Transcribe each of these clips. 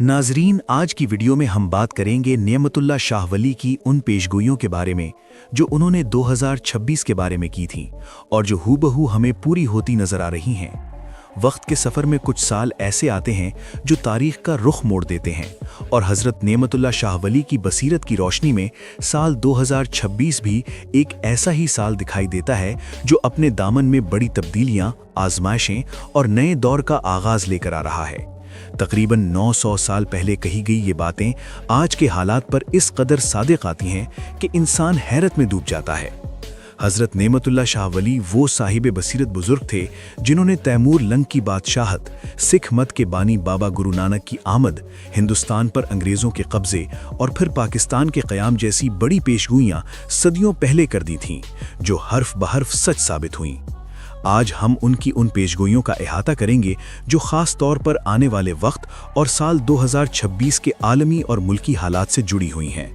नाजरीन, आज की वीडियो में हम बात करेंगे नेमतुल्लाह शाह वली की उन पेशगोइयों के बारे में जो उन्होंने 2026 के बारे में की थीं और जो हूबहू हमें पूरी होती नजर आ रही हैं। वक्त के सफ़र में कुछ साल ऐसे आते हैं जो तारीख का रुख मोड़ देते हैं और हज़रत नेमतुल्लाह शाह वली की बसीरत की रोशनी में साल 2026 भी एक ऐसा ही साल दिखाई देता है जो अपने दामन में बड़ी तब्दीलियां, आजमाइशें और नए दौर का आगाज़ लेकर आ रहा है। तकरीबन 900 साल पहले कही गई ये बातें आज के हालात पर इस कदर सादिक आती हैं कि इंसान हैरत में डूब जाता है। हज़रत नेमतुल्लाह शाह वली वो साहिब बसीरत बुजुर्ग थे जिन्होंने तैमूर लंग की बादशाहत, सिख मत के बानी बाबा गुरु नानक की आमद, हिंदुस्तान पर अंग्रेज़ों के कब्ज़े और फिर पाकिस्तान के क़याम जैसी बड़ी पेशगोइयाँ सदियों पहले कर दी थीं, जो हर्फ बहर्फ सच साबित हुईं। आज हम उनकी उन पेशगोइयों का इहाता करेंगे जो ख़ास तौर पर आने वाले वक्त और साल 2026 के आलमी और मुल्की हालात से जुड़ी हुई हैं।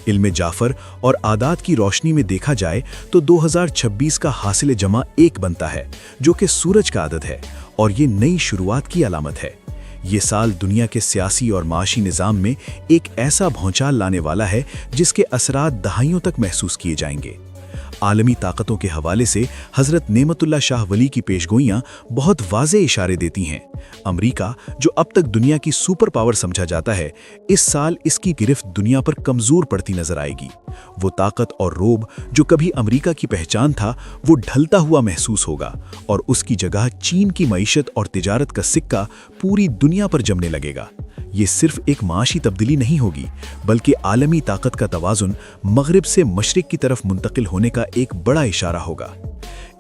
इल्मे जाफ़र और आदात की रोशनी में देखा जाए तो 2026 का हासिल जमा एक बनता है जो कि सूरज का आदद है और ये नई शुरुआत की अलामत है। ये साल दुनिया के सियासी और माशी निज़ाम में एक ऐसा भौचाल लाने वाला है जिसके असरात दहाइयों तक महसूस किए जाएंगे। आलमी ताकतों के हवाले से हज़रत नेमतुल्लाह शाह वली की पेशगोइयाँ बहुत वाज़े इशारे देती हैं। अमेरिका, जो अब तक दुनिया की सुपर पावर समझा जाता है, इस साल इसकी गिरफ्त दुनिया पर कमज़ोर पड़ती नजर आएगी। वो ताकत और रोब जो कभी अमेरिका की पहचान था, वो ढलता हुआ महसूस होगा और उसकी जगह चीन की मईशत और तिजारत का सिक्का पूरी दुनिया पर जमने लगेगा। ये सिर्फ एक माशी तब्दीली नहीं होगी, बल्कि आलमी ताकत का तवाज़ुन मगरिब से मशरिक की तरफ मुंतकिल होने का एक बड़ा इशारा होगा।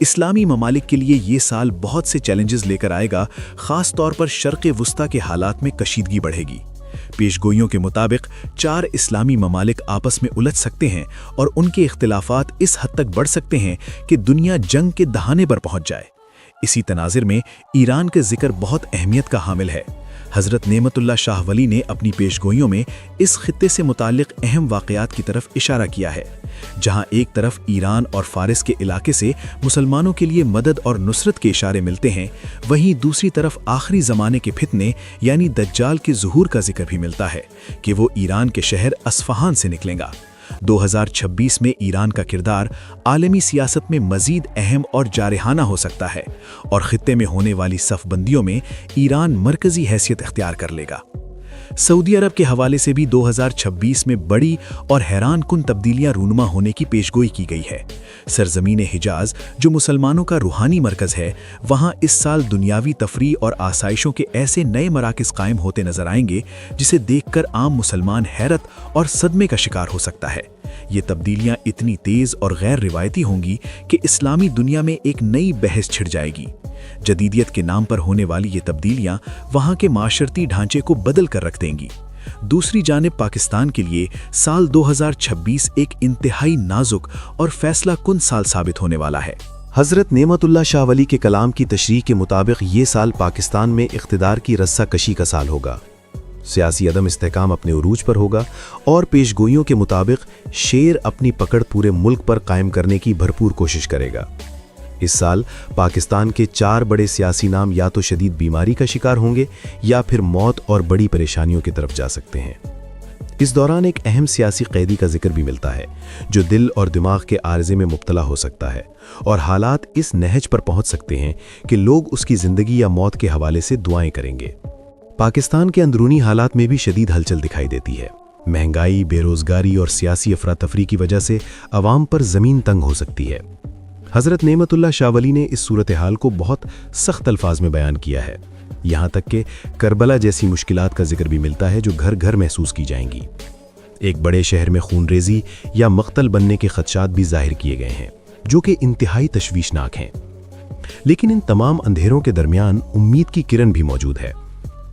इस्लामी ममालिक के लिए ये साल बहुत से चैलेंजेस लेकर आएगा, ख़ास तौर पर शर्क़ वुस्ता के हालात में कशीदगी बढ़ेगी। पेशगोइयों के मुताबिक 4 इस्लामी ममालिक आपस में उलझ सकते हैं और उनके इख्तिलाफात इस हद तक बढ़ सकते हैं कि दुनिया जंग के दहाने पर पहुंच जाए। इसी तनाज़िर में ईरान का जिक्र बहुत अहमियत का हामिल है। हज़रत नेमतुल्लाह शाह वली ने अपनी पेशगोइयों में इस खित्ते से मुताल्लिक़ अहम वाक़यात की तरफ इशारा किया है, जहां एक तरफ ईरान और फ़ारिस के इलाके से मुसलमानों के लिए मदद और नुसरत के इशारे मिलते हैं, वहीं दूसरी तरफ आखिरी ज़माने के फितने यानी दज्जाल के ज़ुहूर का जिक्र भी मिलता है कि वो ईरान के शहर अस्फ़हान से निकलेगा। 2026 में ईरान का किरदार आलमी सियासत में मज़ीद अहम और जारहाना हो सकता है और खित्ते में होने वाली सफ़बंदियों में ईरान मरकज़ी हैसियत इख्तियार कर लेगा। सऊदी अरब के हवाले से भी 2026 में बड़ी और हैरान कुन तब्दीलियां रूनुमा होने की पेशगोई की गई है। सरजमीन हिजाज, जो मुसलमानों का रूहानी मरकज़ है, वहाँ इस साल दुनियावी तफरी और आसाइशों के ऐसे नए मराकज़ कायम होते नजर आएंगे जिसे देखकर आम मुसलमान हैरत और सदमे का शिकार हो सकता है। ये तब्दीलियां इतनी तेज़ और गैर रिवायती होंगी कि इस्लामी दुनिया में एक नई बहस छिड़ जाएगी। जदीदियत के नाम पर होने वाली ये तब्दीलियां वहाँ के माशरती ढांचे को बदल कर रख देंगी। दूसरी जानिब पाकिस्तान के लिए साल 2026 एक इंतहाई नाजुक और फैसला कुन साल साबित होने वाला है। हज़रत नेमतुल्लाह शाह वली के कलाम की तशरीह के मुताबिक ये साल पाकिस्तान में इख्तिदार की रस्साकशी का साल होगा। सियासी अदम इस्तेहकाम अपने उरूज पर होगा और पेशगोइयों के मुताबिक शेर अपनी पकड़ पूरे मुल्क पर कायम करने की भरपूर कोशिश करेगा। इस साल पाकिस्तान के 4 बड़े सियासी नाम या तो शदीद बीमारी का शिकार होंगे या फिर मौत और बड़ी परेशानियों की तरफ जा सकते हैं। इस दौरान एक अहम सियासी कैदी का जिक्र भी मिलता है जो दिल और दिमाग के आर्जे में मुब्तला हो सकता है और हालात इस नहज पर पहुंच सकते हैं कि लोग उसकी ज़िंदगी या मौत के हवाले से दुआएं करेंगे। पाकिस्तान के अंदरूनी हालात में भी शदीद हलचल दिखाई देती है। महंगाई, बेरोज़गारी और सियासी अफरा तफरी की वजह से अवाम पर ज़मीन तंग हो सकती है। हज़रत नेमतुल्लाह शाह वली ने इस सूरत हाल को बहुत सख्त अल्फाज में बयान किया है। यहाँ तक कि करबला जैसी मुश्किलात का जिक्र भी मिलता है जो घर घर महसूस की जाएंगी। एक बड़े शहर में खूनरेज़ी या मख्तल बनने के खदशात भी जाहिर किए गए हैं जो कि इंतहाई तशवीशनाक हैं। लेकिन इन तमाम अंधेरों के दरमियान उम्मीद की किरण भी मौजूद है।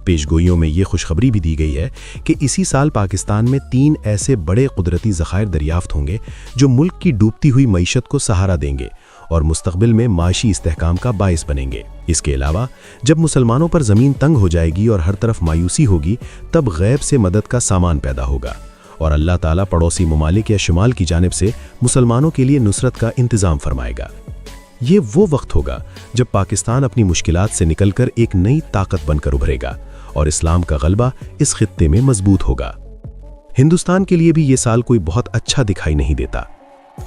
पेशगोइयों में ये खुशखबरी भी दी गई है कि इसी साल पाकिस्तान में 3 ऐसे बड़े कुदरती ज़खायर दरियाफ्त होंगे जो मुल्क की डूबती हुई मईशत को सहारा देंगे और मुस्तकबिल में माशी इस्तेहकाम का बाइस बनेंगे। इसके अलावा जब मुसलमानों पर ज़मीन तंग हो जाएगी और हर तरफ मायूसी होगी, तब गैब से मदद का सामान पैदा होगा और अल्लाह ताला पड़ोसी ममालिक या शुमाल की जानिब से मुसलमानों के लिए नुसरत का इंतज़ाम फरमाएगा। ये वो वक्त होगा जब पाकिस्तान अपनी मुश्किलात से निकलकर एक नई ताकत बनकर उभरेगा اور اسلام کا غلبہ اس خطے میں مضبوط ہوگا۔ ہندوستان کے لیے بھی یہ سال کوئی بہت اچھا دکھائی نہیں دیتا۔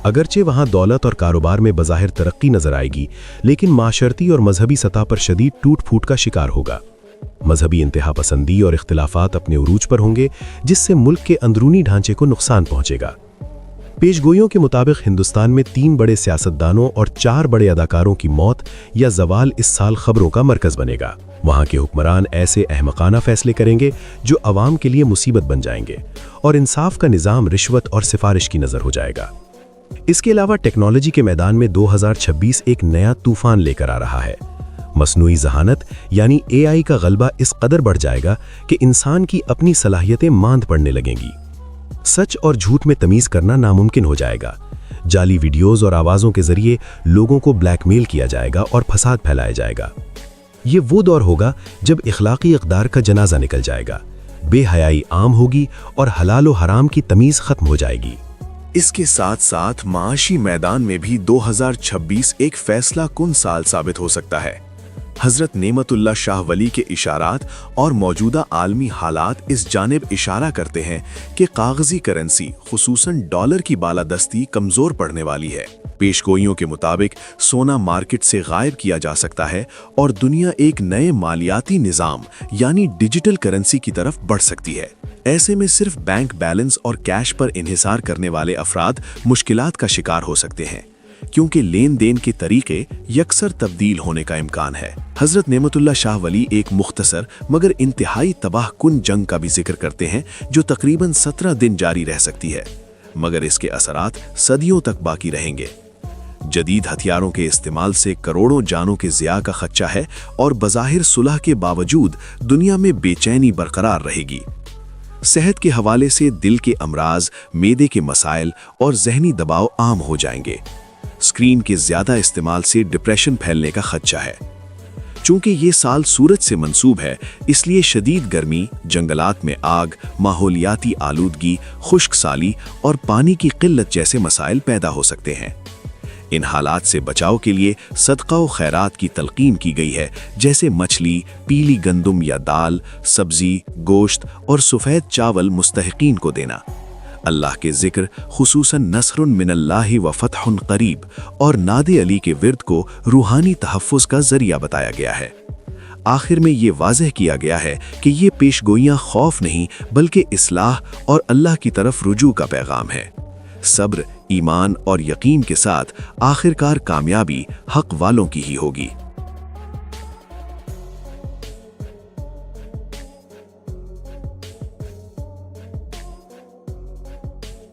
اگرچہ وہاں دولت اور کاروبار میں بظاہر ترقی نظر آئے گی، لیکن معاشرتی اور مذہبی سطح پر شدید ٹوٹ پھوٹ کا شکار ہوگا۔ مذہبی انتہا پسندی اور اختلافات اپنے عروج پر ہوں گے، جس سے ملک کے اندرونی ڈھانچے کو نقصان پہنچے گا۔ پیشگوئیوں کے مطابق ہندوستان میں 3 بڑے سیاستدانوں اور 4 بڑے اداکاروں کی موت یا زوال اس سال خبروں کا مرکز بنے گا۔ وہاں کے حکمران ایسے احمقانہ فیصلے کریں گے جو عوام کے لیے مصیبت بن جائیں گے، اور انصاف کا نظام رشوت اور سفارش کی نظر ہو جائے گا۔ اس کے علاوہ ٹیکنالوجی کے میدان میں 2026 ایک نیا طوفان لے کر آ رہا ہے۔ مصنوعی ذہانت یعنی AI کا غلبہ اس قدر بڑھ جائے گا کہ انسان کی اپنی صلاحیتیں ماند پڑنے لگیں گی۔ سچ اور جھوٹ میں تمیز کرنا ناممکن ہو جائے گا۔ جعلی ویڈیوز اور آوازوں کے ذریعے لوگوں کو بلیک میل کیا جائے گا اور فساد پھیلایا جائے گا۔ یہ وہ دور ہوگا جب اخلاقی اقدار کا جنازہ نکل جائے گا، بے حیائی عام ہوگی اور حلال و حرام کی تمیز ختم ہو جائے گی۔ اس کے ساتھ ساتھ معاشی میدان میں بھی 2026 ایک فیصلہ کن سال ثابت ہو سکتا ہے۔ حضرت نعمت اللہ شاہ ولی کے اشارات اور موجودہ عالمی حالات اس جانب اشارہ کرتے ہیں کہ کاغذی کرنسی خصوصاً ڈالر کی بالادستی کمزور پڑنے والی ہے۔ پیشگوئیوں کے مطابق سونا مارکیٹ سے غائب کیا جا سکتا ہے اور دنیا ایک نئے مالیاتی نظام یعنی ڈیجیٹل کرنسی کی طرف بڑھ سکتی ہے۔ ایسے میں صرف بینک بیلنس اور کیش پر انحصار کرنے والے افراد مشکلات کا شکار ہو سکتے ہیں، کیونکہ لین دین کے طریقے یکسر تبدیل ہونے کا امکان ہے۔ حضرت نعمت اللہ شاہ ولی ایک مختصر مگر انتہائی تباہ کن جنگ کا بھی ذکر کرتے ہیں جو تقریباً 17 دن جاری رہ سکتی ہے، مگر اس کے اثرات صدیوں تک باقی رہیں گے۔ جدید ہتھیاروں کے استعمال سے کروڑوں جانوں کے ضیاع کا خدشہ ہے اور بظاہر صلح کے باوجود دنیا میں بے چینی برقرار رہے گی۔ صحت کے حوالے سے دل کے امراض، معدے کے مسائل اور ذہنی دباؤ عام ہو جائیں گے۔ اسکرین کے زیادہ استعمال سے ڈپریشن پھیلنے کا خدشہ ہے۔ چونکہ یہ سال سورج سے منسوب ہے، اس لیے شدید گرمی، جنگلات میں آگ، ماحولیاتی آلودگی، خشک سالی اور پانی کی قلت جیسے مسائل پیدا ہو سکتے ہیں۔ ان حالات سے بچاؤ کے لیے صدقہ و خیرات کی تلقین کی گئی ہے، جیسے مچھلی، پیلی گندم یا دال، سبزی، گوشت اور سفید چاول مستحقین کو دینا۔ اللہ کے ذکر خصوصاً نصر من اللہ و فتح قریب اور ناد علی کے ورد کو روحانی تحفظ کا ذریعہ بتایا گیا ہے۔ آخر میں یہ واضح کیا گیا ہے کہ یہ پیشگوئیاں خوف نہیں بلکہ اصلاح اور اللہ کی طرف رجوع کا پیغام ہے۔ صبر، ایمان اور یقین کے ساتھ آخرکار کامیابی حق والوں کی ہی ہوگی۔